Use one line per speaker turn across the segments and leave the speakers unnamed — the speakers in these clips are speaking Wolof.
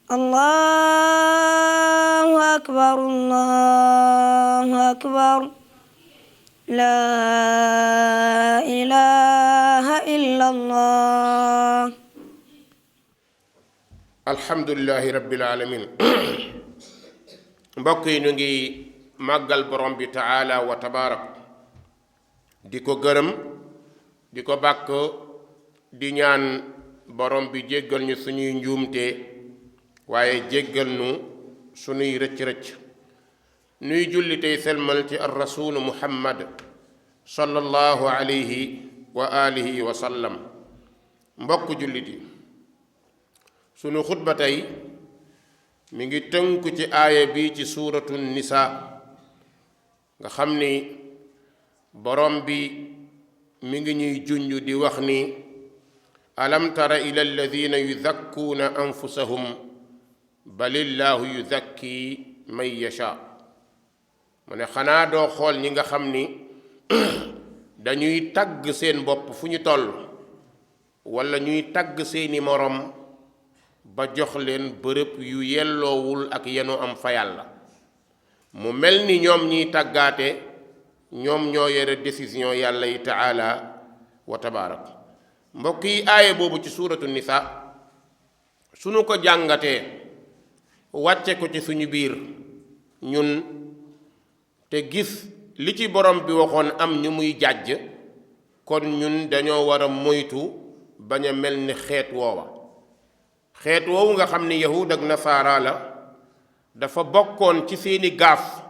allahu akbar allahu akbar laa ilaha illa allah.
alhamdulillahi rabbil alamin. mbokk yi ñu ngi màggal borom bi taala wa tabaarak, di ko gërëm, di ko bàkk, di ñaan borom bi jéggal ñu suñuy njuumte waaye jéggal ñu suñuy rëcc-rëcc. nuy julli tey selmal ci ar rasulu muhammad sallallahu alayhi wa alihi wa sallam. mbokk jullit yi, sunu xutba tey mi ngi tënku ci aaya bi ci suuratu nisaa nga xam ni borom bi mi ngi ñuy junj di wax ni alam tara ila alladina yuzakkuuna anfusahum balillahu yuzakki man yasha. mu ne xanaa doo xool ñi nga xam ni dañuy tagg seen bopp fu ñu toll walla ñuy tagg seeni morom ba jox leen bërëb yu yelloowul ak yenu am fa yàlla. mu mel ni ñoom ñiy tàggaate ñoom ñoo yore décision yàlla yi taala wa tabaarak. mbokk yi, aaye boobu ci suuratu nisaa sunu ko jàngatee wàcce ko ci suñu biir ñun te gis li ci borom bi waxoon am ñu muy jàjj, kon ñun dañoo war a moytu bañ a mel ni xeet woowa. xeet woowu nga xam ni yahud ak nasaara la, dafa bokkoon ci seeni gaaf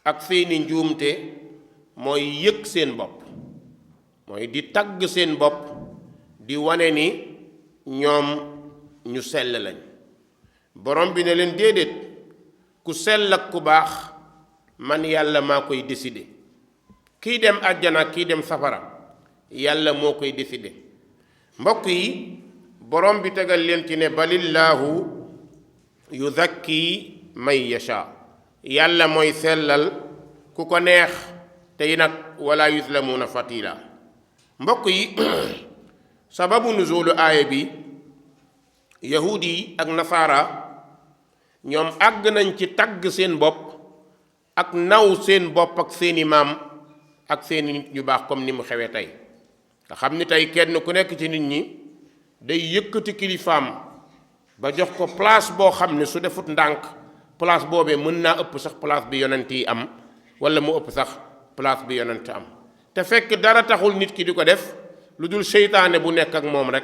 ak seeni njuumte mooy yëg seen bopp, mooy di tagg seen bopp, di wane ni ñoom ñu sell lañ. borom bi ne leen déedéet, ku sell ak ku baax man yàlla maa koy décider. kii dem àjjana kii dem safara yàlla moo koy décider. mbokk yi, borom bi tegal leen ci ne balillaahu yuzakki man yasha. yàlla mooy sellal ku ko neex, tey nag wala yuslamuuna fatila. mbokk yi, sababu nuzulu aaya bi, yahuud yi ak nasaara ñoom àgg nañ ci tagg seen bopp ak naw seen bopp ak seeni maam ak seeni nit ñu baax comme ni mu xewee tey. nga xam ni tey kenn ku nekk ci nit ñi day yëkkati kilifaam ba jox ko place boo xam ne su defut ndànk place boobee mën naa ëpp sax place bi yonent yi am, wala mu ëpp sax place bi yonent am. te fekk dara taxul nit ki di ko def lu dul seytaane bu nekk ak moom rek,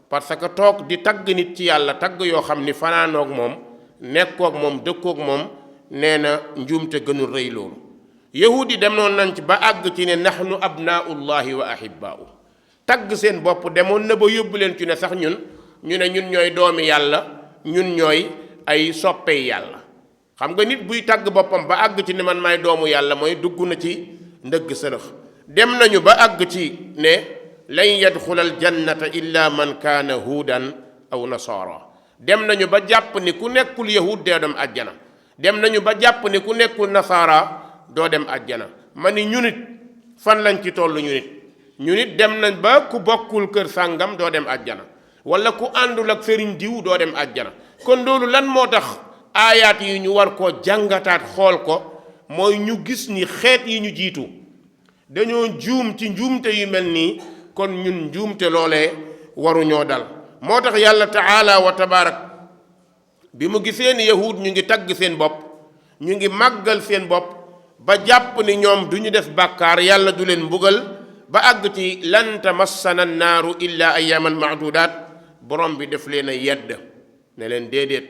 parce que toog di tagg nit ci yàlla tagg yoo xam ni fanaanoog moom, nekkook moom, dëkkook moom, nee na njuumte gënul rëy loolu. yahudi dem noonu nañ ci ba àgg ci ne nahnu abnaullahi wa ahibbaau. tagg seen bopp demoon na ba yóbbu leen ci ne sax ñun ñun ñooy doomi yàlla, ñun ñooy ay soppey yàlla. xam nga nit buy tagg boppam ba àgg ci ne man maay doomu yàlla, mooy dugg na ci ndëgg sërëx. dem nañu ba àgg ci ne lan yadxula al jannata illa man kaana huudan aw nasaara. dem nañu ba jàpp ni ku nekkul yahud doo dem àjjana. dem nañu ba jàpp ni ku nekkul nasaara doo dem àjjana. ma ni ñu nit fan lañ ci toll ñu nit dem nañ ba ku bokkul kër sàngam doo dem àjjana, wala ku àndul ak sëriñ diw doo dem àjjana. kon loolu lan moo tax aayaat yi ñu war koo jàngataat xool ko, mooy ñu gis ni xeet yi ñu jiitu dañoo juum ci njuumte yu mel nii, kon ñun njuumte loolee waruñoo dal. moo tax yàlla taala wa tabaarak bi mu gisee ni yahud ñu ngi tagg seen bopp, ñu ngi màggal seen bopp ba jàpp ni ñoom du ñu def bàkkaar, yàlla du leen mbugal ba àgg ci lan tamassana naaru illa ayyaman maadudaat. borom bi def leen a yedd ne leen déedéet,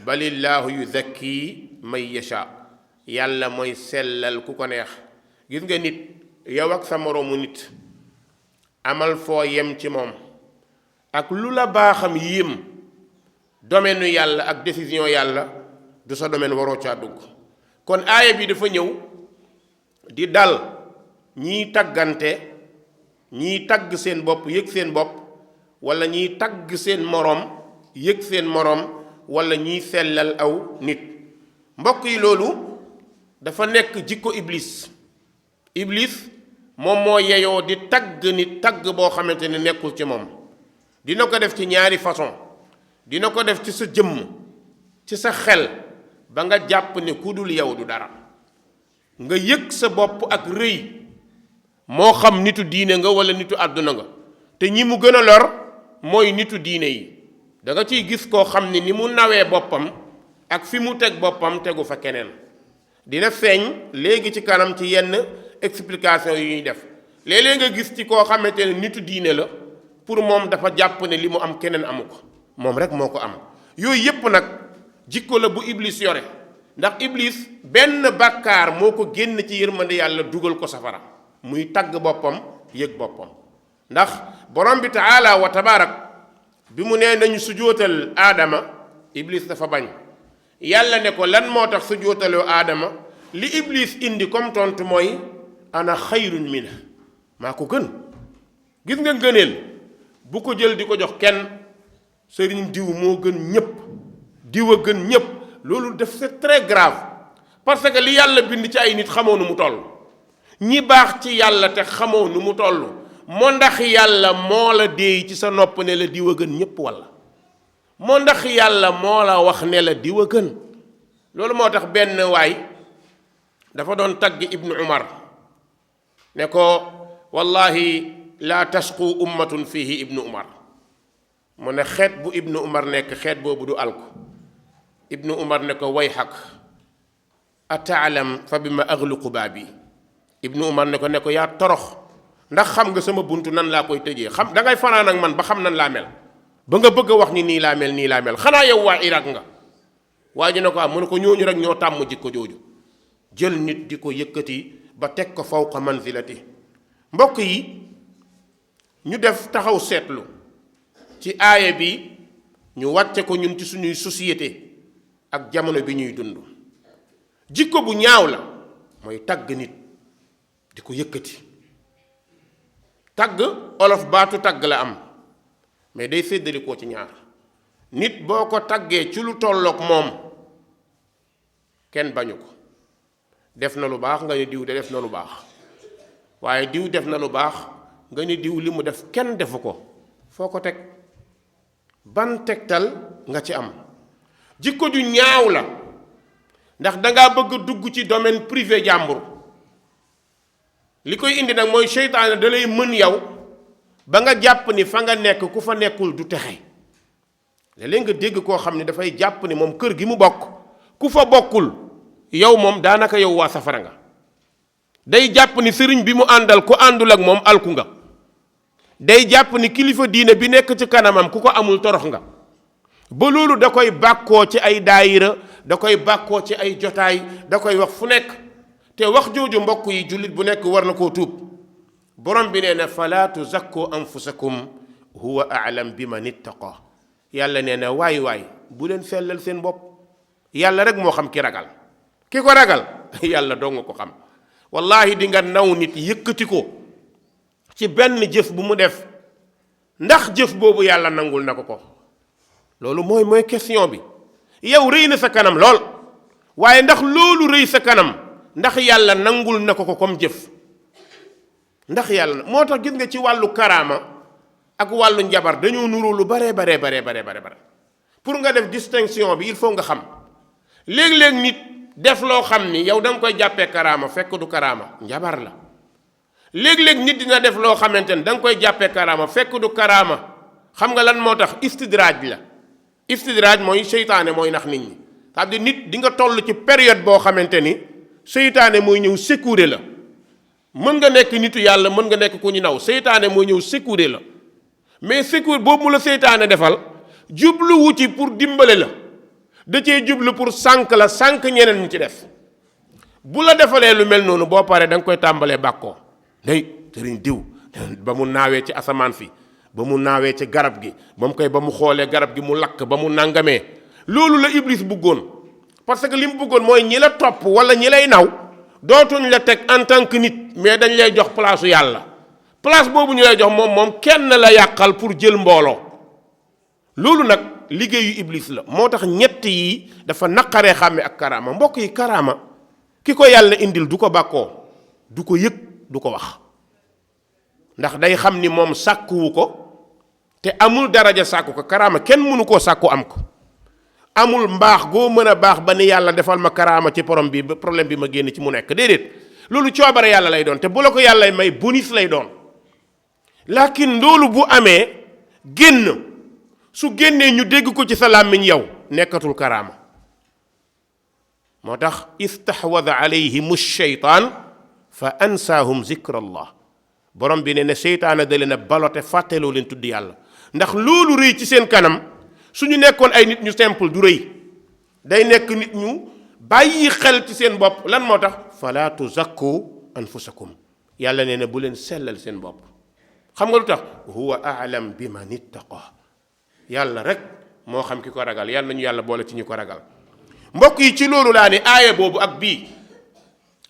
balillaahu yuzakki man yasha. yàlla mooy sellal ku ko neex. gis nga nit, yow ak sa moroomu nit amal foo yem ci moom, ak lu la baaxam yéem, domaine yàlla ak décision yàlla du sa domaine, waroo caa dugg. kon aaya bi dafa ñëw di dal ñiy taggante, ñiy tagg seen bopp yëg seen bopp, wala ñiy tagg seen moroom yëg seen moroom, wala ñiy sellal aw nit. mbokk yi, loolu dafa nekk jikko iblis. iblis moom moo yeyoo di tagg nit tagg boo xamante ne nekkul ci moom. dina ko def ci ñaari façon. dina ko def ci sa jëmm, ci sa xel ba nga jàpp ne ku dul yow du dara nga yëg sa bopp ak rëy moo xam nitu diine nga wala nitu àdduna nga te ñi mu gën a lor mooy nitu diine yi da nga ciy gis koo xam ni mu nawee boppam ak fi mu teg boppam tegu fa keneen dina feeñ léegi ci kanam ci yenn explication yu ñuy def léeg-léeg nga gis ci koo xamante ne nitu diine la pour moom dafa jàpp ne li mu am keneen amu ko moom rek moo ko am yooyu yépp nag jikko la bu iblis yore ndax iblis benn bàkkaar moo ko génn ci yërmande yàlla dugal ko safara muy tagg boppam yëg boppam ndax borom bi taala wa tabaarak bi mu nee nañu sujootal aadama iblis dafa bañ yàlla ne ko lan moo tax sujootaloo aadama li iblis indi comme tontu mooy ana xayrun minhu maa ko gën gis nga ngëneel bu ko jël di ko jox kenn sëriñ diw moo gën ñépp diw a gën ñépp loolu def c'est très grave parce que li yàlla bind ci ay nit xamoo nu mu toll ñi baax ci yàlla te xamoo nu mu toll moo ndax yàlla moo la déey ci sa nopp ne la diw a gën ñépp walla moo ndax yàlla moo la wax ne la diw a gën loolu moo tax benn waay dafa doon tagg ibnu umar ne ko wallahi laa tasqu ummatun fihi ibnu umar mu ne xeet bu ibnu umar nekk xeet boobu du alku ibnu umar ne ko way xaq ataalam fa bi ma agluqu baabi ibnu umar ne ko yaa torox ndax xam nga sama buntu nan laa koy tëjee xam da ngay fanaan ak man ba xam nan laa mel ba nga bëgg a wax ni nii laa mel xanaa yow waa Irak nga waa ji ne ko am mu ne ko ñooñu rek ñoo tàmm jikko jooju jël nit di ko yëkkati ba teg ko fawqa manzilati mbokk yi ñu def taxaw seetlu ci aaya bi ñu wàcce ko ñun ci suñuy société ak jamono bi ñuy dund jikko bu ñaaw la mooy tagg nit di ko yëkkati tagg olof baatu tagg la am mais day séddali koo ci ñaar nit boo ko taggee ci lu tollook moom kenn bañu ko def na lu baax nga ne diw de def na lu baax waaye diw def na lu baax nga ne diw li mu def kenn defu ko foo ko teg ban tegtal nga ci am jikko ju ñaaw la ndax dangaa bëgg dugg ci domaine privé jàmbur li koy indi nag mooy seytaane da lay mën yow ba nga jàpp ni fa nga nekk ku fa nekkul du texe léeg-léeg nga dégg koo xam ne dafay jàpp ni moom kër gi mu bokk ku fa bokkul yow moom daanaka yow waa safara nga day jàpp ni sëriñ bi mu àndal ku àndul ak moom alku nga day jàpp ni kilifa diine bi nekk ci kanamam ku ko amul torox nga ba loolu da koy bàkkoo ci ay daayira da koy bàkkoo ci ay jotaay da koy wax fu nekk te wax jooju mbokk yi jullit bu nekk war na koo tuub borom bi nee na falaa tuzakku anfusakum huwa a'lam bi man ittaqa yàlla nee na waay bu leen sellal seen bopp yàlla rek moo xam ki ragal ki ko ragal yàlla doo nga ko xam wallahi di nga naw nit yëkkati ko ci benn jëf bu mu def ndax jëf boobu yàlla nangul na ko loolu mooy question bi yow rëy na sa kanam lool waaye ndax loolu rëy sa kanam ndax yàlla nangul na ko comme jëf ndax yàlla moo tax gis nga ci wàllu karaama ak wàllu njabar dañoo nuroo lu bare pour nga def distinction bi il faut nga xam léeg-léeg nit def loo xam ni yow da nga koy jàppee karaama fekk du karaama njabar la léeg-léeg nit dina def loo xamante ne da nga koy jàppee karaama fekk du karaama xam nga lan moo tax istidraaj la istidraaj mooy seytaane mooy nax nit ñi c'est-à-dire nit di nga toll ci période boo xamante ni seytaane mooy ñëw sécuré la mën nga nekk nitu yàlla mën nga nekk ku ñu naw seytaane mooy ñëw sécuré la mais sécuré boobu mu la seytaane defal jublu wuti pour dimbale la da cee jublu pour sànq la sànq ñeneen ñi ci def bu la defalee lu mel noonu boo paree da nga koy tàmbalee bàkkoo day sëriñ diw ba mu naawee ci asamaan fi ba mu naawee ci garab gi ba mu xoolee garab gi mu lakk ba mu nangamee loolu la iblis bëggoon parce que li mu bëggoon mooy ñi la topp wala ñi lay naw dootuñ la teg en tant que nit mais dañ lay jox place yàlla place boobu ñu lay jox moom kenn la yàqal pour jël mbooloo loolu nag liggéeyu iblis la moo tax ñett yi dafa naqaree xàmme ak karaama mbokk yi karaama ki ko yàlla indil du ko bàkkoo du ko yëg du ko wax ndax day xam ni moom sàkkuwu ko te amul daraja sàkku ko karaama kenn mënu koo sàkku am ko amul mbaax goo mën a baax ba ni yàlla defal ma karaama ci problème bi ma génn ci mu nekk déedéet loolu coobare yàlla lay doon te bu la ko yàlla may bonus lay doon laakin loolu bu amee génn su génnee ñu dégg ko ci sa làmmiñ yow nekkatul karaama moo tax istahwada alayhim sheytaan fa ansaahum zikrallah borom bi ne seytaana da leen a balote fàtteloo leen tudd yàlla ndax loolu rëy ci seen kanam suñu nekkoon ay nit ñu simple du rëy day nekk nit ñu bàyyi xel ci seen bopp lan moo tax fala tuzakku anfusakum yàlla nee na bu leen sellal seen bopp xam nga lu tax huwa a'lam bi man ittaqa yàlla rek moo xam ki ko ragal yàlla nañu yàlla boole ci ñu ko ragal mbokk yi ci loolu laa ne aaya boobu ak bii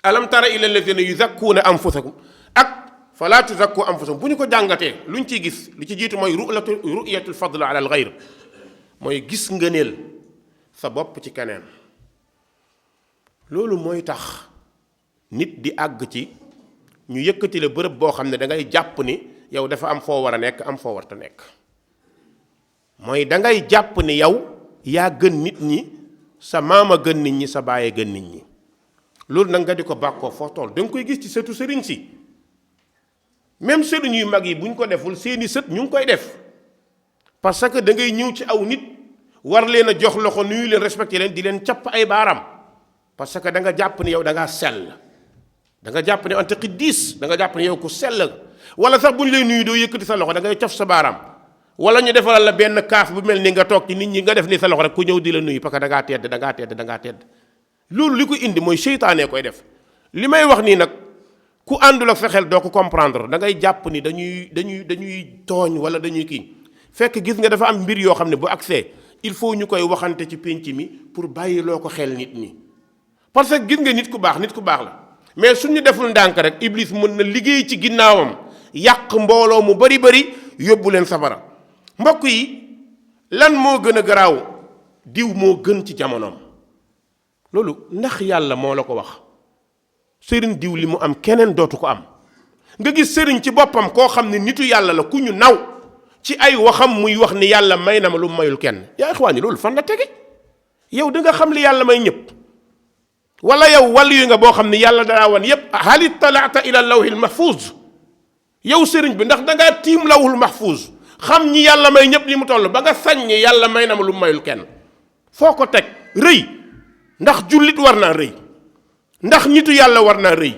alam tara ila alladina yuzakkuuna anfusakum ak fala tuzakku anfusakum bu ñu ko jàngatee luñ ciy gis lu ci jiitu mooy ru'yatul fadl ala al ghayr mooy gis ngëneel sa bopp ci keneen loolu mooy tax nit di àgg ci ñu yëkkati la bërëb boo xam ne da ngay jàpp ni yow dafa am foo war a nekk am foo warta nekk mooy da ngay jàpp ni yow yaa gën nit ñi sa maama gën nit ñi sa bàyyee gën nit ñi loolu nag nga di ko bàkkoo foo tool da nga koy gis ci sëtu sëriñ si même sëriñ yu mag yi bu ñu ko deful seeni sët ñu ngi koy def parce que da ngay ñëw ci aw nit war leen a jox loxo nuyu leen respecté leen di leen capp ay baaram parce que da nga jàpp ni yow da ngaa sell da nga jàpp ne anta qiddis da nga jàpp ne yow ku sell wala sax bu ñu lay nuyu doo yëkkati sa loxo da ngay cof sa baaraam wala ñu defaral la benn kaaf bu mel ni nga toog ci nit ñi nga def ni sa loxo rek ku ñëw di la nuyu parce que da ngaa tedd da ngaa tedd da ngaa tedd loolu li ko indi mooy seytaane koy def li may wax nii nag ku àndul ak sa xel doo ko comprendre da ngay jàpp ni dañuy tooñ wala dañuy kii fekk gis nga dafa am mbir yoo xam ne bu accès il faut ñu koy waxante ci pénc mi pour bàyyi loo ko xel nit ñi parce que gis nga nit ku baax la mais suñu deful ndànk rek iblis mën na liggéey ci ginnaawam yàq mbooloo mu bari yóbbu leen safara mbokk yi lan moo gën a garaaw diw moo gën ci jamonoom loolu ndax yàlla moo la ko wax sëriñ diw li mu am keneen dootu ko am nga gis sëriñ ci boppam koo xam ne nitu yàlla la ku ñu naw ci ay waxam muy wax ni yàlla may na ma lu mayul kenn yaa ixwaani loolu fan la tege yow da nga xam li yàlla may ñëpp wala yow wàllu yu nga boo xam ni yàlla danaa wan yépp hal ittalaata ila lawhil mahfuz yow sëriñ bi ndax da ngaa tiim lawhul mahfuz xam ñi yàlla may ñëpp li mu toll ba nga sañ ñi yàlla may na ma lu mayul kenn foo ko teg rëy ndax jullit war naa rëy ndax nitu yàlla war naa rëy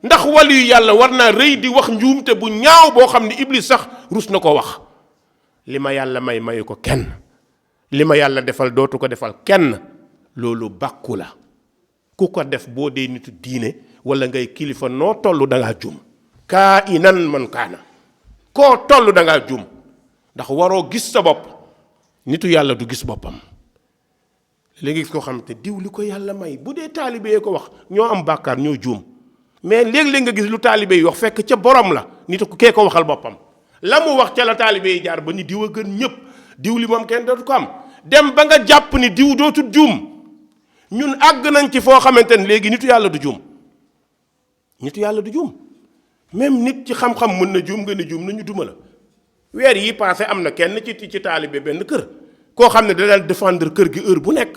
ndax waliyu yàlla war naa rëy di wax njuumte bu ñaaw boo xam ne iblis sax rus na ko wax li ma yàlla may mayu ko kenn li ma yàlla defal dootu ko defal kenn loolu bàkku la ku ko def boo dee nitu diine wala ngay kilifa noo toll da ngaa juum kaa inan man kaana koo toll da ngaa juum ndax waroo gis sa bopp nitu yàlla du gis boppam léegi gis ko xam te diw li ko yàlla may bu dee taalibe yi ko wax ñoo am bàkkaar ñoo juum mais léeg-léeg nga gis lu taalibe yi wax fekk ca borom la nitu kee ko waxal boppam la mu wax ca la taalibe yi jaar ba ni diw a gën ñëpp diw li moom kenn dootu ko am dem ba nga jàpp ni diw dootul juum ñun àgg nañ ci foo xamante ne léegi nitu yàlla du juum nitu yàlla du juum même nit ci xam-xam mën na juum nga ne juum nañu duma la weer yi passé am na kenn ci taalibe benn kër koo xam ne da daan défendre kër gi heure bu nekk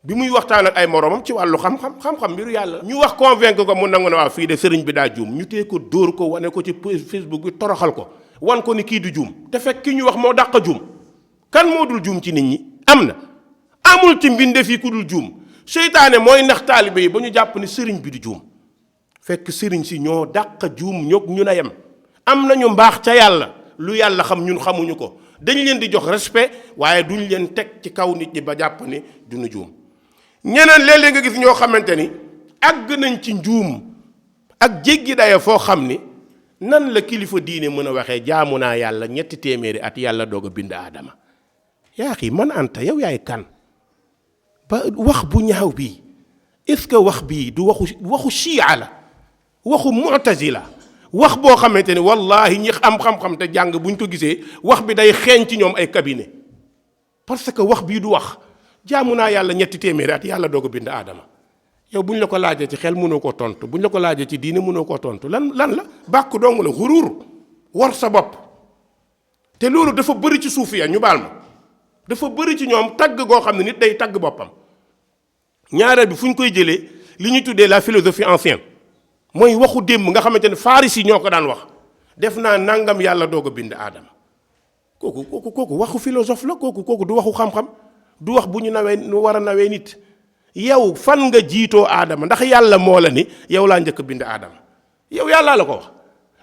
bi muy waxtaan ak ay moromam ci wàllu xam-xam mbiru yàlla ñu wax convaincre ko mu nangu ne waaw fii de sëriñ bi daa juum ñu tee ko dóor ko wane ko ci Facebook bi toroxal ko wan ko ni kii du juum te fekk ki ñu wax moo dàq juum kan moo dul juum ci nit ñi am na amul ci mbinde fii ku dul juum seytaane mooy ndax taalibe yi ba ñu jàpp ni sëriñ bi du juum fekk sëriñ si ñoo dàq juum ñoog ñu na yem am nañu mbaax ca yàlla lu yàlla xam ñun xamuñu ko dañ leen di jox respect waaye duñ leen teg ci kaw nit ñi ba jàpp ni duñu juum ñeneen léeg-léeg nga gis ñoo xamante ni àgg nañ ci njuum ak jéggi daya foo xam ni nan la kilifa diine mën a waxee jaamu naa yàlla 300 at yàlla doog a bind aadama yaa xii man anta yow yaay kan ba wax bu ñaaw bii est-ce que wax bii du waxu chia la waxu mu'tazila wax boo xamante ni wallahi ñi am xam-xam te jàng buñ ko gisee wax bi day xeeñ ci ñoom ay cabinet parce que wax bii du wax jaamu naa yàlla 300 at yàlla doog a bind aadama yow buñ la ko laajee ci xel mënoo koo tontu buñ la ko laajee ci diine mënoo koo tontu lan la bàkku dong la xuruur war sa bopp te loolu dafa bëri ci suufiya ñu baal ma dafa bëri ci ñoom tagg goo xam ne nit day tagg boppam. ñaareel bi fu ñu koy jëlee li ñuy tuddee la philosophie ancienne mooy waxu démb nga xamante ne Faris yi ñoo ko daan wax def naa nangam yàlla doog a bind aadama kooku waxu philosophe la kooku du waxu xam-xam du wax bu ñu nawee nu war a nawee nit. yow fan nga jiitoo aadama ndax yàlla moo la ni yow laa njëkk bind aadama yow yàllaa la ko wax.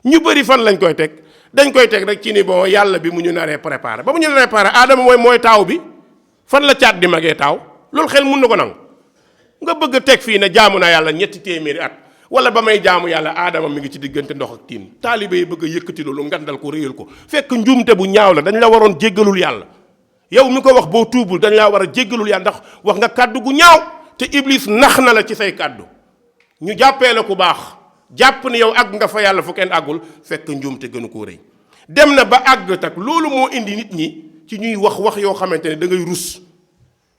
ñu bëri fan lañ koy teg dañ koy teg rek ci ni bon yàlla bi mu ñu naree préparé ba mu ñu naree préparé aadama mooy taaw bi fan la caat di magee taaw loolu xel mun na ko nangu. nga bëgg a teg fii ne jaamu naa yàlla 300 at wala ba may jaamu yàlla aadama mi ngi ci diggante ndox ak tiin taalibe yi bëgg a yëkkati loolu ngandal ko réyal ko fekk njuumte bu ñaaw la dañ la waroon jéggalul yàlla. yow mi ko wax boo tuubul dañ laa war a jéggalul yàlla ndax wax nga kàddu gu ñaaw te iblis nax na la ci say kàddu ñu jàppee la ku baax jàpp ni yow àgg nga fa yàlla fu kenn àggul fekk njuumte gënu koo rëy. dem na ba àgg tak loolu moo indi nit ñi ci ñuy wax yoo xamante ne da ngay rus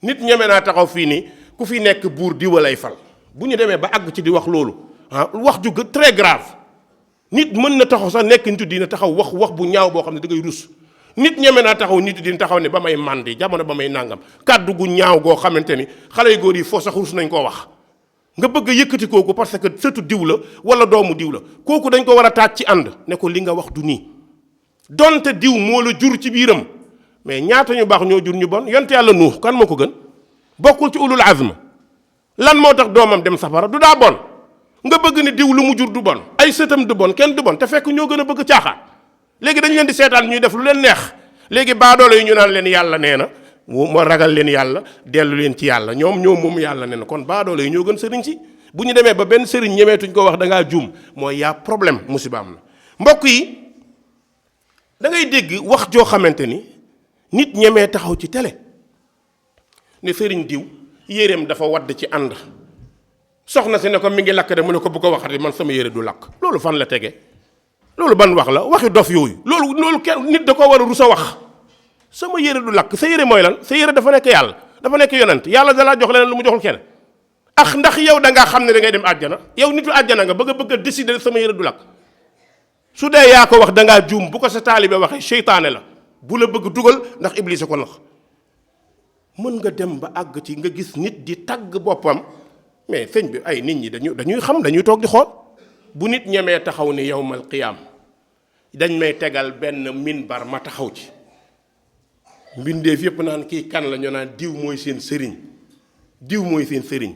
nit ñeme naa taxaw fii ni ku fi nekk buur diwa lay fal bu ñu demee ba àgg ci di wax loolu wax ju très grave nit mën na taxaw sax nekk nitu dina taxaw wax bu ñaaw boo xam ne da ngay rus nit ñeme naa taxaw nitu dina taxaw ne ba may màndi jamono ba may nàngam kàddu gu ñaaw goo xamante ni xale yu góor yi foo sax rus nañ koo wax nga bëgg a yëkkati kooku parce que sëtu diw la wala doomu diw la kooku dañ ko war a taaj ci ànd ne ko li nga wax du nii donte diw moo la jur ci biiram mais ñaata ñu baax ñoo jur ñu bon yonte yàlla nuux kan moo ko gën bokkul ci ulul azm lan moo tax doomam dem safara du daa bon nga bëgg ni diw lu mu jur du bon ay sëtam du bon kenn du bon te fekk ñoo gën a bëgg caaxaan léegi dañ leen di seetaan ñuy def lu leen neex léegi baadoolo yi ñu naan leen yàlla nee na moo ragal leen yàlla dellu leen ci yàlla ñoom moom yàlla nee na kon baadoolo yi ñoo gën sëriñ si bu ñu demee ba benn sëriñ ñemeetuñ ko wax da ngaa juum mooy yaa problème musiba am na mbokk yi da ngay dégg wax joo xamante ni nit ñemee taxaw ci télé ne sëriñ diw yéreem dafa wadd ci ànd soxna si ne ko mi ngi lakk de mu ne ko bu ko waxati man sama yére du lakk loolu fan la tege loolu ban wax la waxi dof yooyu loolu kenn nit da ko war a rus a wax sama yére du lakk sa yére mooy lan sa yére dafa nekk yàlla dafa nekk yonent yàlla da laa jox leneen lu mu joxul kenn ndax yow da ngaa xam ne da ngay dem àjjana yow nitu àjjana nga bëgg a décider sama yére du lakk su dee yaa ko wax da ngaa juum bu ko sa taalibe waxee seytaane la bu la bëgg dugal ndax iblis ko nax mën nga dem ba àgg ci nga gis nit di tagg boppam mais sëñ bi ay nit ñi dañuy xam dañuy toog di xool bu nit ñemee taxaw ni yawmal qiyaam dañ may tegal benn minbar ma taxaw ci mbindeef yépp naan kii kan la ñu naan diw mooy seen sëriñ diw mooy seen sëriñ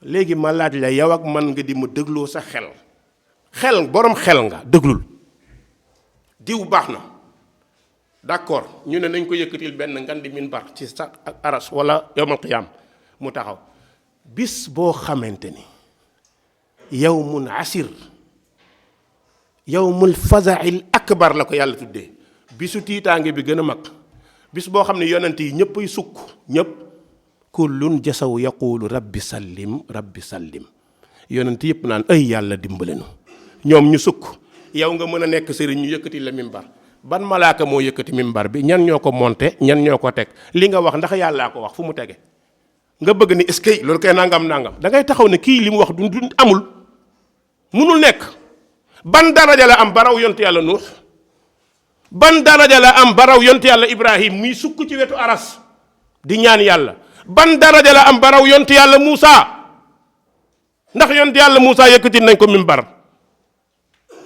léegi ma laaj la yow ak man nga di ma dégloo sa xel borom xel nga déglul diw baax na d'accord ñu ne nañ ko yëkkatil benn ngan di minbar ci sa aras wala yawmal qiyaam mu taxaw bis boo xamante ni yawmun asir yawmul fazail akbar la ko yàlla tuddee bisu tiitaange bi gën a mag bis boo xam ne yonent yi ñëpp ay sukk ñëpp kullun jasaw yaqulu rabbi sallim yonent yëpp naan ay yàlla dimbale nu ñoom ñu sukk yow nga mën a nekk sëriñ ñu yëkkati la mimbar ban malaaka moo yëkkati mimbar bi ñan ñoo ko monté ñan ñoo ko teg li nga wax ndax yàllaa ko wax fu mu tege nga bëgg ni est-ce que loolu koy nangam da ngay taxaw ne kii li mu wax du amul munul nekk ban daraja la am baraw yontu yàlla nuux ban daraja la am baraw yontu yàlla ibrahim muy sukk ci wetu aras di ñaan yàlla ban daraja la am baraw yontu yàlla muusa ndax yontu yàlla muusa yëkkati nañ ko mimbar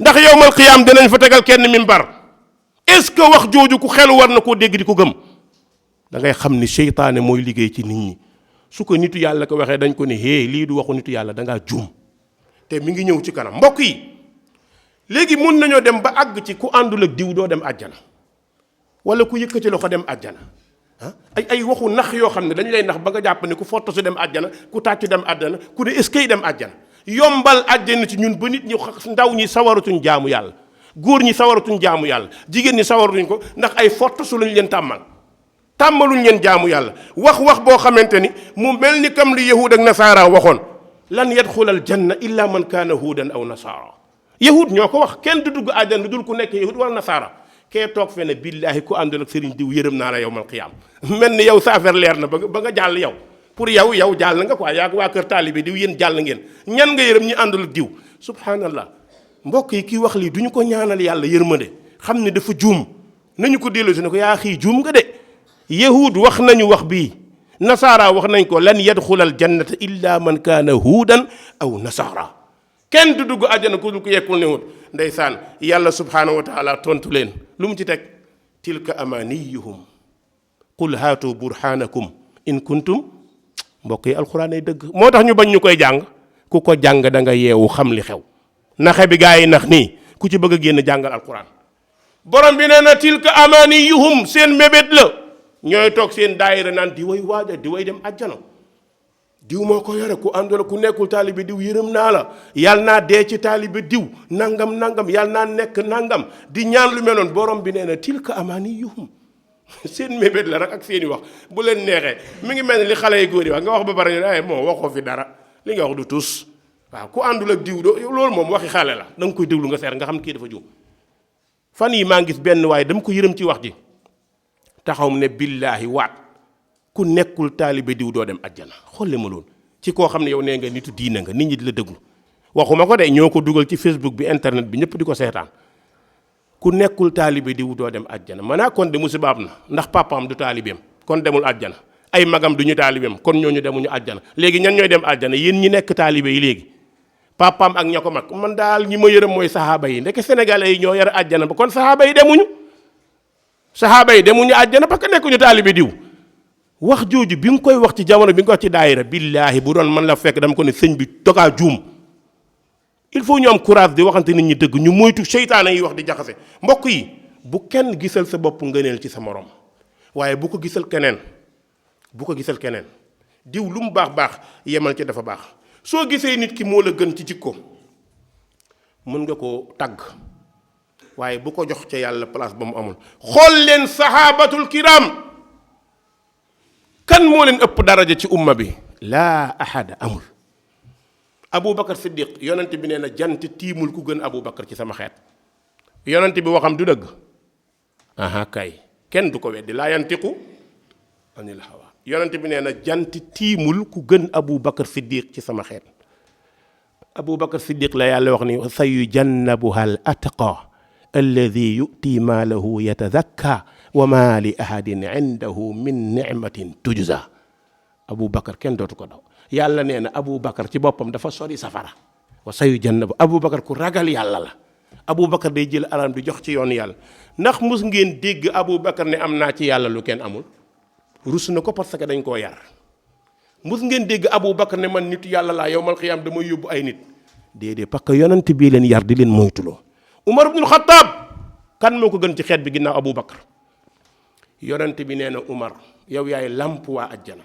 ndax yowmal qiyaam dinañ fa tegal kenn mimbar est-ce que wax jooju ku xelu war na koo dégg di ko gëm da ngay xam ni seytaane mooy liggéey ci nit ñi su ko nitu yàlla ko waxee dañ ko ne hé lii du waxu nitu yàlla da ngaa juum te mi ngi ñëw ci kanam mbokk yi léegi mun nañoo dem ba àgg ci ku àndul ak diw doo dem àjjana wala ku yëkkati loxo dem àjjana ay waxu nax yoo xam ne dañ lay nax ba nga jàpp ne ku foto su dem àjjana ku tàccu dem àjjana ku ne est-ce que dem àjjana yombal àjjana ci ñun ba nit ñi ndaw ñi sawaratuñ jaamu yàlla góor ñi sawaratuñ jaamu yàlla jigéen ñi sawaratuñ ko ndax ay foto su lañ leen tàmmaluñ leen jaamu yàlla wax boo xamante ni mu mel ni comme li yahud ak nasaara waxoon lan yadxulal janna illa man kaana huudan aw nasaara yahud ñoo ko wax kenn du dugg àjjana lu dul ku nekk yahud wala nasaara kee toog fe ne billaahi ku àndul ak sëriñ diw yërëm naa la yawmal qiyaam mel ni yow sa affaire leer na ba nga jàll yow pour yow jàll nga quoi yaa waa kër taalibe diw yéen jàll ngeen ñan nga yërëm ñi àndul ak diw subhanallah mbokk yi kii wax lii duñu ko ñaanal yàlla yërmande xam ne dafa juum nañu ko dellu si ne ko yaa xii juum nga de
yahud wax nañu wax bii nasaara wax nañ ko lan yadxulal jannata illa man kaana huudan aw nasaara kenn du dugg àjjana ku dul ko yekkul ne wut ndeysaan yàlla subhaanahu wa taala tontu leen lu mu ci teg tilka amaniyuhum qul haatu burhanakum in kuntum mbokk yi alxuraan ay dëgg moo tax ñu bañ ñu koy jàng ku ko jàng da nga yeewu xam li xew naxe bi gaa yi nax nii ku ci bëgg a génn jàngal alxuraan borom bi nee na tilka amaniyuhum seen mébét la ñooy toog seen daayira naan di way waaja di way dem àjjana diw moo ko yore ku àndul ku nekkul taalibe diw yërëm naa la yàlla naa dee ci taalibe diw nangam nangam yàlla naa nekk nangam di ñaan lu mel noonu borom bi nee na tilka amaniyuhum seen mébét la rek ak seeni wax bu leen neexee mi ngi mel ni li xale yi góor yi wax nga wax ba pare ñu ay moo waxoo fi dara li nga wax du tus waaw ku àndul ak diw do loolu moom waxi xale la da nga koy déglu nga seer nga xam kii dafa juum fan yi maa ngi gis benn waaye dama ko yërëm ci wax ji taxaw ne billaahi waat ku nekkul taalibe diw doo dem ajjana xolle ma loolu ci koo xam ne yow nee nga nitu diina nga nit ñi di la déglu waxuma ko de ñoo ko dugal ci Facebook bi internet bi ñëpp di ko seetaan ku nekkul taalibe diw doo dem ajjana maanaa kon de musibaab na ndax papaam du taalibeem kon demul ajjana ay magam du ñu taalibeem kon ñooñu demuñu ajjana léegi ñan ñooy dem ajjana yéen ñi nekk taalibe yi léegi papaam ak ña ko mag man daal ñi ma yërëm mooy sahaaba yi ndeke sénégalais yi ñoo yar ajjana ba kon sahaaba yi demuñu ajjana parce que nekkuñu taalibe diw wax jooju bi nga koy wax ci jamono bi nga ko wax ci daayira billaahi bu doon man la fekk dama ko ne sëñ bi dogaa juum il faut ñu am courage di waxante nit ñi dëgg ñu moytu seytaane yi wax di jaxase mbokk yi bu kenn gisal sa bopp ngëneel ci sa morom waaye bu ko gisal keneen diw lu mu baax yemal ci dafa baax soo gisee nit ki moo la gën ci jikko mën nga koo tagg waaye bu ko jox ca yàlla place ba mu amul xool leen sahabatul kiram kan moo leen ëpp daraja ci umma bi laa ahada amul Aboubacar Siddiq yonent bi nee na jant tiimul ku gën Aboubacar ci sama xeet yonent bi waxam du dëgg aha kay kenn du ko weddi laa yantiqu anil hawa yonent bi nee na jant tiimul ku gën Aboubacar Siddiq ci sama xeet Aboubacar Siddiq la yàlla wax ni sa yujannabuha al atqa alladi yu'ti maalahu yatazakka wa ma li ahadin indahu min nicmatin tujza Aboubacar kenn dootu ko daw yàlla nee na Aboubacar ci boppam dafa sori safara wa sayu jannabu Aboubacar ku ragal yàlla la Aboubacar day jël alam di jox ci yoon yàlla ndax mus ngeen dégg Aboubacar ne am naa ci yàlla lu kenn amul rus na ko parce que dañ koo yar mus ngeen dégg Aboubacar ne man nitu yàlla laa yowmal xiyaam damay yóbbu ay nit déedéet parce que yonent bii leen yar di leen moytuloo Umar ibnul Xattaab kan moo ko gën ci xeet bi ginnaaw Aboubacar yonent bi nee na Umar yow yaay làmp waa ajjana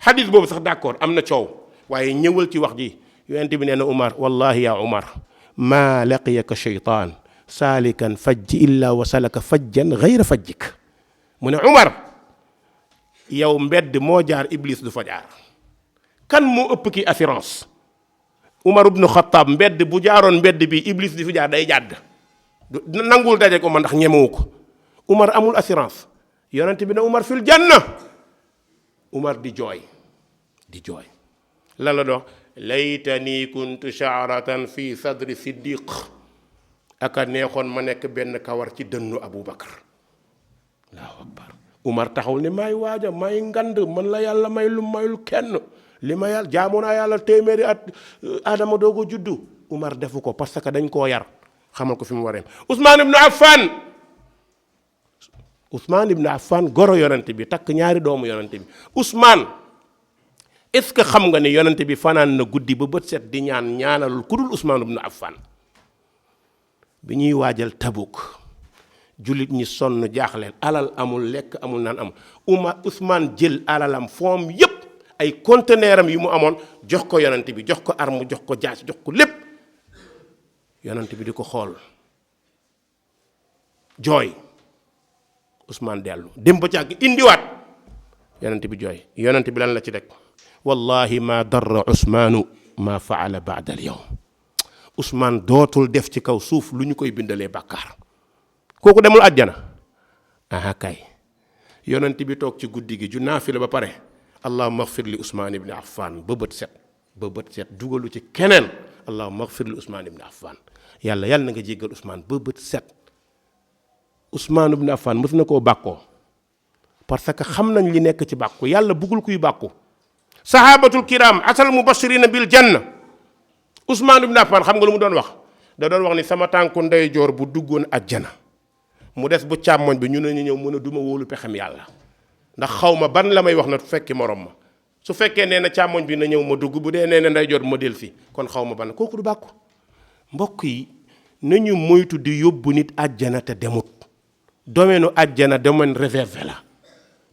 xadis boobu sax d'accord am na coow waaye ñëwal ci wax ji yonent bi nee na Umar wallahi yaa Umar maa laqiyaka sheytaan saalikan fajj illa wa salaka fajjan gayra fajjik mu ne Umar yow mbedd moo jaar Iblis du fa jaar kan moo ëpp ki assurance Umar ibnu Xattaab mbedd bu jaaroon mbedd bi Iblis di fi jaar day jàdd nangul daje ko ma ndax ñemewu ko Umar amul assurance yonent bi ne Umar fil janna Umar di jooy lan la dox laytani kuntu sha'ratan fi sadri siddiq aka neexoon ma nekk benn kawar ci dënnu Aboubacar allahu akbar Umar taxawul ne maay waaja may ngand man la yàlla may lu mayul kenn li ma yàlla jaamu naa yàlla téeméeri at Adama doogo juddu Umar defu ko parce que dañ koo yar xamal ko fi mu waree Ousmane ibn Affan goro yonent bi takk ñaari doomu yonent bi Ousmane est-ce que xam nga ne yonent bi fanaan na guddi ba bët set di ñaanalul ku dul Ousmane ibn Affan bi ñuy waajal Tabuk jullit ñi sonn jaaxleen alal amul lekk amul naan amul Ousmane jël alalam foom yépp ay conteneur am yu mu amoon jox ko yonent bi jox ko arme jox ko jaas jox ko lépp yonent bi di ko xool jooy Ousmane dellu dem ba càgg indiwaat yonent bi jooy yonent bi lan la ci rek wallahi ma darra Ousmaanu ma faala baada al yawm Ousmane dootul def ci kaw suuf lu ñu koy bindalee bàkkaar kooku demul àjjana aha kay yonent bi toog ci guddi gi ju naafila ba pare allahumma agfir li Ousmane ibn Affan ba bët set dugalu ci keneen allahumma agfir li Ousmane ibn Affan yàlla na nga jéggal Ousmane ba bët set Ousmane ibn Affan mës na koo bàkkoo parce que xam nañ li nekk ci bàkku yàlla bëggul kuy bàkku sahabatul kiram asal mubashirina bil janna Ousmane ibn Affan xam nga lu mu doon wax da doon wax ni sama tànku ndeyjoor bu duggoon àjjana mu des bu càmmoñ bi ñu ne ñu ñëw mën a duma wóolu pexem yàlla ndax xaw ma ban la may wax na fekki morom ma su fekkee nee na càmmoñ bi na ñëw ma dugg bu dee nee na ndeyjoor ma del si kon xaw ma ban kooku du bàkku mbokk yi nañu moytu di yóbbu nit àjjana te demut domaine àjjana domaine réservé la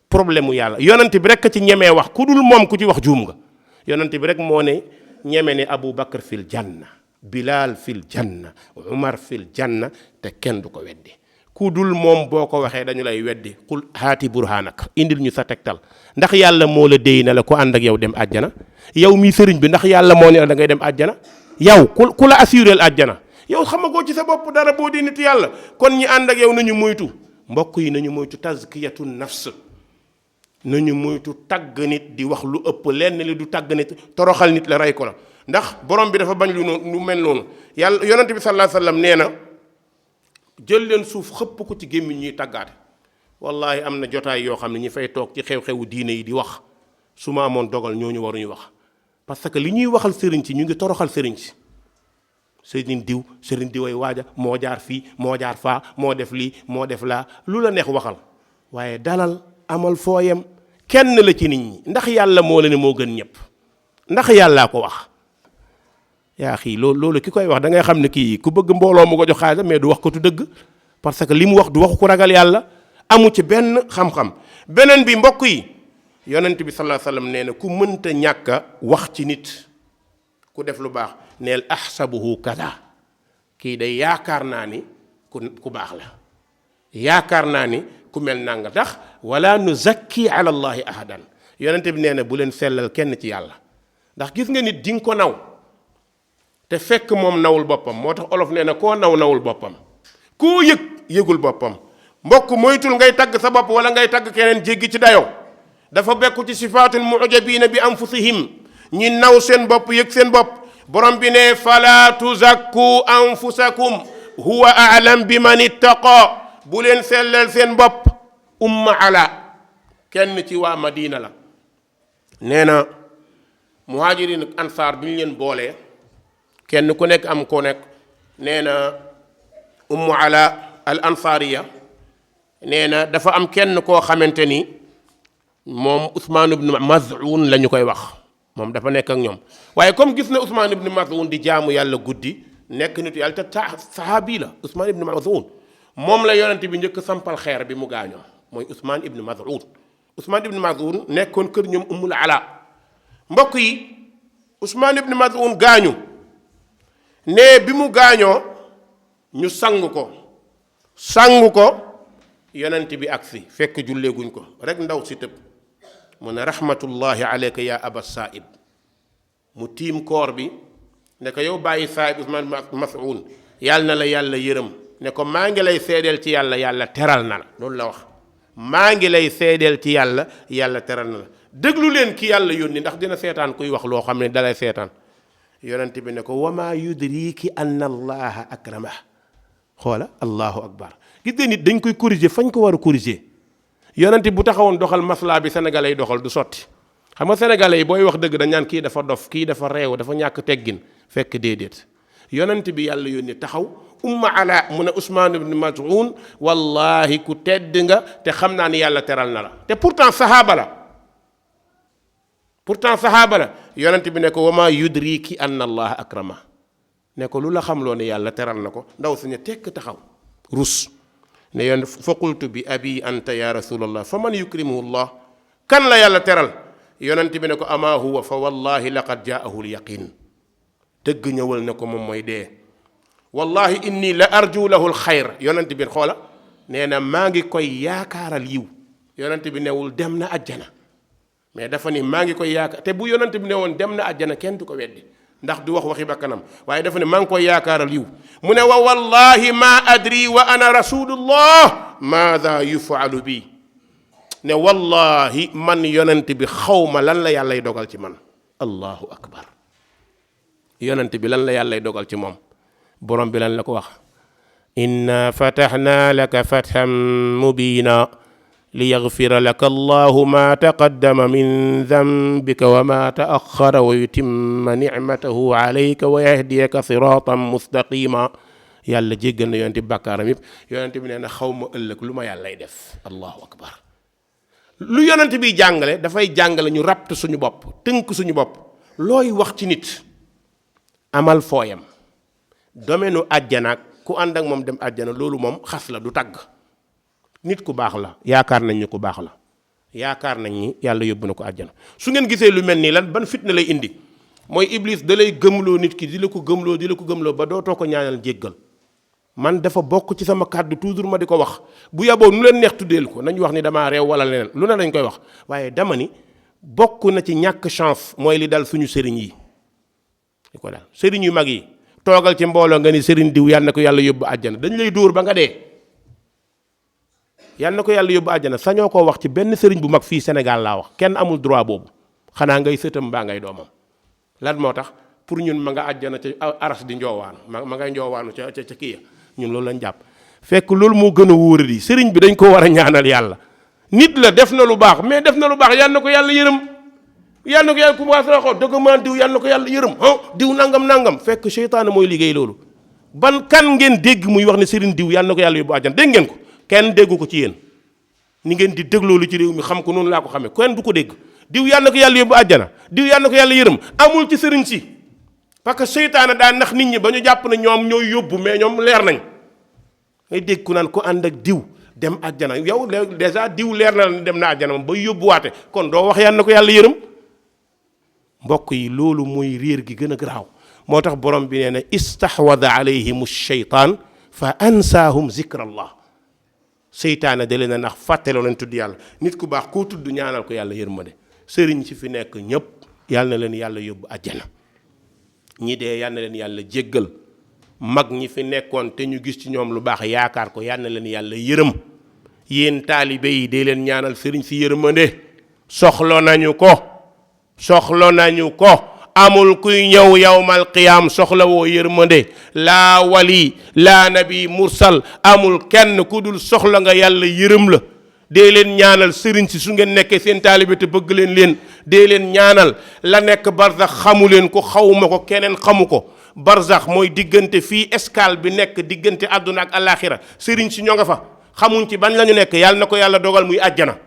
problème mu yàlla yonent bi rek ci ñemee wax ku dul moom ku ci wax juum nga yonent bi rek moo ne ñeme ne Abu Bakar fil janna Bilal fil janna Umar fil janna te kenn du ko weddi ku dul moom boo ko waxee dañu lay weddi qul haati burhanak indil ñu sa tegtal ndax yàlla moo la déy na la ku ànd ak yow dem àjjana yow mii sëriñ bi ndax yàlla moo ne la da ngay dem àjjana yow ku la assuré àjjana yow xamagoo ci sa bopp dara boo di nitu yàlla kon ñi ànd ak yow nañu moytu mbokk yi nañu moytu tazkiyatu nafs nañu moytu tagg nit di wax lu ëpp lenn li du tagg nit toroxal nit la rey ko la ndax borom bi dafa bañ lu mel noonu yàlla yonent bi sallallahu alayhi wasallam nee na jël leen suuf xëpp ko ci gémmiñ ñuy taggaate wallahi am na jotaay yoo xam ne ñi fay toog ci xew-xewu diine yi di wax su ma amoon dogal ñooñu waruñu wax parce que li ñuy waxal sëriñ si ñu ngi toroxal sëriñ si sëriñ diw ay waaja moo jaar fii moo jaar faa moo def lii moo def laa lu la neex waxal waaye dalal amal fooyam kenn la ci nit ñi ndax yàlla moo la ne moo gën ñëpp ndax yàllaa ko wax yaa xii loolu ki koy wax da ngay xam ne kii ku bëgg mbooloo mu ko jox xaalis mais du wax ko tu dëgg parce que li mu wax du waxu ku ragal yàlla amu ci benn xam-xam beneen bi mbokk yi yonent bi sallallahu alayhi wasallam nee na ku mënta ñàkk a wax ci nit ku def lu baax neel ahsabuhu kaza kii day yaakaar naa ni ku baax la yaakaar naa ni ku mel nanga tax wala nuzakki ala allahi ahadan yonent bi nee na bu leen sellal kenn ci yàlla ndax gis nga nit di nga ko naw te fekk moom nawul boppam moo tax olof nee na koo nawul boppam koo yëgul boppam mbokk moytul ngay tagg sa bopp wala ngay tagg keneen jéggi ci dayoo dafa bekku ci sifaatul mu'jabina bi anfusihim ñi naw seen bopp yëg seen bopp borom bi ne fala tuzakku anfusakum huwa a'lam bi man ittaqa bu leen sellal seen bopp umma ala kenn ci waa Madina la nee na muhajirin ak ansaar bi ñu leen boolee kenn ku nekk am ko nekk nee na ummu ala al ansaariya nee na dafa am kenn koo xamante ni moom Usmaan ibn Maz'un la ñu koy wax moom dafa nekk ak ñoom waaye comme gis na Usmaan ibn Maz'un di jaamu yàlla guddi nekk nitu yàlla te sahabi la Usmaan ibn Maz'un moom la yonent bi njëkk sampal xeer bi mu gaañoo mooy Usmaan ibn Maz'un Usmaan ibn Maz'un nekkoon kër ñoom ummul ala mbokk yi Usmaan ibn Maz'un gaañu ne bi mu gaañoo ñu sang ko yonent bi agsi fekk julleeguñ ko rek ndaw si tëb mu ne rahmatullahi alayka ya aba saib mu tiim koor bi ne ko yow bàyyi saib Usmaan Maz'un yàlla na la yàlla yërëm ne ko maa ngi lay seedeel ci yàlla yàlla teral na la loolu la wax maa ngi lay seedeel ci yàlla yàlla teral na la déglu leen ki yàlla yónni ndax dina seetaan kuy wax loo xam ne dalay seetaan yonent bi ne ko wama yudriki anna allaha akramah xoola allahu akbar gis nga nit dañ koy corriger fañ ko war a corriger yonent bu taxawoon doxal maslaa bi sénégalais yi doxal du sotti xam nga sénégalais yi booy wax dëgg dañ naan kii dafa dof kii dafa réew dafa ñàkk teggin fekk déedéet yonent bi yàlla yónni taxaw umma ala mu ne Usmaan ibn Maz'un wallahi ku tedd nga te xam naa ni yàlla teral na la te pourtant sahaaba la yonent bi ne ko wama yudriki anna allaha akrama ne ko lu la xamloo ne yàlla teral na ko ndaw si ne tekk taxaw rus ne yoon fa qultu bi abi anta ya rasulallah fa man yukrimuhu llah kan la yàlla teral yonent bi ne ko ama huwa fa wallahi laqad jaahu lyaqin dëgg ñëwal ne ko moom mooy dee wallahi inni la arju lahu alxayr yonent bi xoola nee na maa ngi koy yaakaaral yiw yonent bi newul dem na àjjana mais dafa ni maa ngi koy yaakaar te bu yonent bi ne woon dem na àjjana kenn du ko weddi ndax du wax waxi bakkanam waaye dafa ne maa ngi koy yaakaaral yiw mu ne wa wallahi ma adri wa ana rasulullah maada yufalu bi ne wallahi man yonent bi xawma lan la yàllay dogal ci man allahu akbar yonent bi lan la yàllay dogal ci moom borom bi lan la ko wax inna fataxna laka fathan mubina liyaghfira laka allahu ma taqaddama min dhanbika wa ma ta'akhkhara wa yutimma ni'matahu alayka wa yahdiyaka siratan mustaqima. yàlla jéggal na yonent bi bàkkaaram yëpp. yonent bi nee na xaw ma ëllëg lu ma yàllay def. allahu akbar. lu yonent bi jàngale dafay jàngale ñu rapt suñu bopp tënk suñu bopp. looy wax ci nit amal fooyam. domaine àjjana ku ànd ak moom dem àjjana loolu moom xas la du tagg. nit ku baax la yaakaar nañ ni ku baax la yaakaar nañ ni yàlla yóbbu na ko àjjana. su ngeen gisee lu mel nii lan ban fitna lay indi mooy iblis da lay gëmloo nit ki di la ko gëmloo ba dootoo ko ñaanal jéggal. man dafa bokk ci sama kàddu toujours ma di ko wax bu yaboo nu leen neex tuddeel ko nañu wax ni damaa réew wala leneen lu ne dañ koy wax waaye dama ni bokk na ci ñàkk chance mooy li dal suñu sëriñ yi. li ko daal sëriñ yu mag yi toogal ci mbooloo nga ni sëriñ diw yàlla na ko yàlla yóbbu àjjana dañ lay dóor ba nga dee. yàlla na ko yàlla yóbbu àjjana sañoo koo wax ci benn sëriñ bu mag fii Sénégal laa wax kenn amul droit boobu xanaa ngay sëtam mbaa ngay doomam. lan moo tax pour ñun ma nga àjjana ca aras di njoowaanu ma ngay njoowaanu ca kii ya ñun loolu lañ jàpp. fekk loolu moo gën a wóoradi sëriñ bi dañ ko war a ñaanal yàlla. nit la def na lu baax mais def na lu baax yàlla na ko yàlla yërëm yàlla na ko yàlla commencé waxoo dëggamaan diw yàlla na ko yàlla yërëm diw nangam fekk seytaane mooy liggéey loolu. ban kan ngeen dégg muy wax ne sëriñ diw yàlla na ko yàlla yóbbu àjjana dégg ngeen ko. kenn déggu ko ci yéen ni ngeen di dégloo lu ci réew mi xam ko noonu laa ko xamee kenn du ko dégg diw yàlla na ko yàlla yóbbu àjjana diw yàlla na ko yàlla yërëm amul ci sëriñ si. parce que seytaane daa nax nit ñi ba ñu jàpp ne ñoom ñooy yóbbu mais ñoom leer nañ ngay dégg ku naan ko ànd ak diw dem àjjana yow dèjà diw leer na la dem na àjjana moom ba yóbbuwaate kon doo wax yàlla na ko yàlla yërëm. mbokk yi loolu muy réer gi gën a garaaw moo tax borom bi nee na istahwada alayhim sheytaan fa ansaahum zikrallah. seytaane da leen a ndax fàtteloo leen tudd yàlla nit ku baax koo tudd ñaanal ko yàlla yërmande. sëriñ si fi nekk ñëpp yàlla na leen yàlla yóbbu àjjana ñi dee yàlla na leen yàlla jéggal mag ñi fi nekkoon te ñu gis ci ñoom lu baax yaakaar ko yàlla na leen yàlla yërëm. yéen taalibe yi dee leen ñaanal sëriñ si yërmande soxlo nañu ko amul kuy ñëw yawmal qiyaam soxla woo yërmande laa wali laa nabi mursal amul kenn ku dul soxla nga yàlla yërëm la. dee leen ñaanal sëriñ si su ngeen nekkee seen taalibe te bëgg leen dee leen ñaanal la nekk barzax xamu leen ko xawuma ko keneen xamu ko. barzax mooy diggante fii escale bi nekk diggante àdduna ak alaxira sëriñ si ñoo nga fa xamuñ ci bañ la ñu nekk yàlla na ko yàlla dogal muy àjjana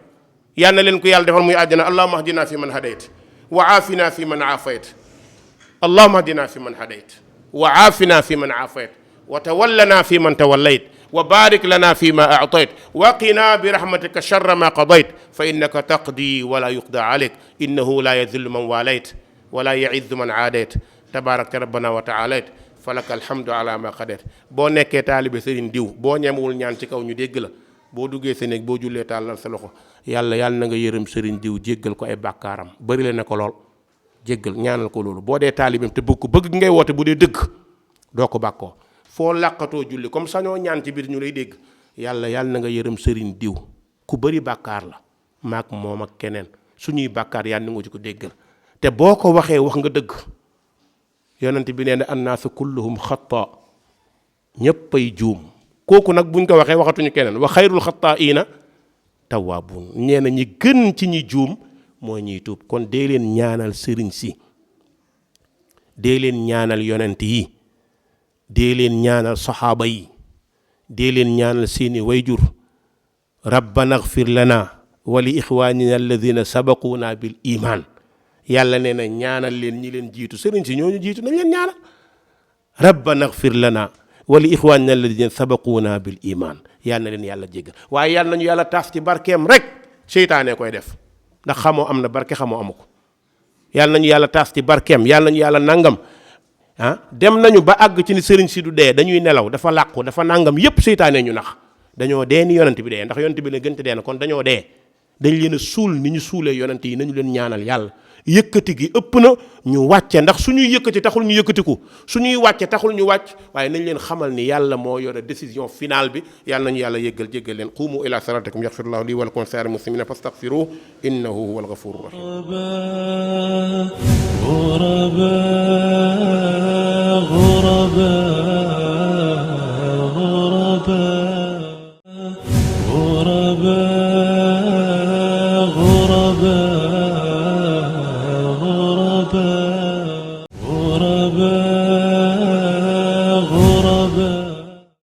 yàlla na leen ko yàlla defal muy àjjana allahumma ahdina fi man hadayt wa aafina fi man aafayt allahumma ahdina fi man hadayt wa aafina fi man aafayt wa tawallana fi man tawallayt wa barik lana fi ma a'tayt wa qina bi rahmatika sharra ma qadayt fa innaka taqdi wa la yuqda alayk innahu la yadhillu man walayt wa la ya'izzu man aadayt tabarakta rabbana wa ta'alayt falaka alhamdu ala ma qadayt. boo nekkee taalibe sëriñ diw boo ñemewul ñaan ci kaw ñu dégg la boo duggee sa néeg boo jullee tàllal sa loxo yàlla na nga yërëm sëriñ diw jéggal ko ay bàkkaaram bëri le na ko lool jéggal ñaanal ko loolu boo dee taalibeem te bëgg ngay woote bu dee dëgg doo ko bàkkoo foo làqatoo julli comme sañoo ñaan ci biir ñu lay dégg yàlla na nga yërëm sëriñ diw ku bëri bàkkaar la maak moom ak keneen suñuy bàkkaar yàlla na nga ci ko déggal te boo ko waxee wax nga dëgg yonent bi nee na annaasu kulluhum xata ñépp ay juum kooku nag buñ ko waxee waxatuñu keneen wa xayrul xataa'iina tawwaabuun ñee na ñi gën ci ñi juum mooy ñiy tuub kon dee leen ñaanal sëriñ si dee leen ñaanal yonent yi dee leen ñaanal saxaaba yi dee leen ñaanal seeni wayjur rabbana ighfir lana wa li ixwaanina alladina sabaquuna bil iman yàlla nee na ñaanal leen ñi leen jiitu sëriñ si ñooñu jiitu nañ leen ñaanal rabbana ighfir lana wa li ixwaanina alladina sabaquuna bil iman yàlla na leen yàlla jéggal waaye yàlla nañu yàlla taas ci barkeem rek seytaane koy def ndax xamoo am na barke xamoo amu ko yàlla nañu yàlla taas ci barkeem yàlla nañu yàlla nangam dem nañu ba àgg ci ni sëriñ si du dee dañuy nelaw dafa làqu dafa nangam yépp seytaane ñu nax dañoo dee ni yonent bi dee ndax yonent bi la gënte dee na kon dañoo dee dañ leen a suul ni ñu suulee yonent yi nañu leen ñaanal yàlla yëkkati gi ëpp na ñu wàcce ndax suñuy yëkkati taxul ñu yëkkatiku suñuy wàcce taxul ñu wàcc waaye nañ leen xamal ni yàlla moo yore décision finale bi yàlla nañu yàlla yëggal jéggal leen qumu ila salatikum yaxfirullahu li wa lakum saa'iril muslimina fastaghfiruhu innahu huwal ghafurur rahim
غرباء غرباء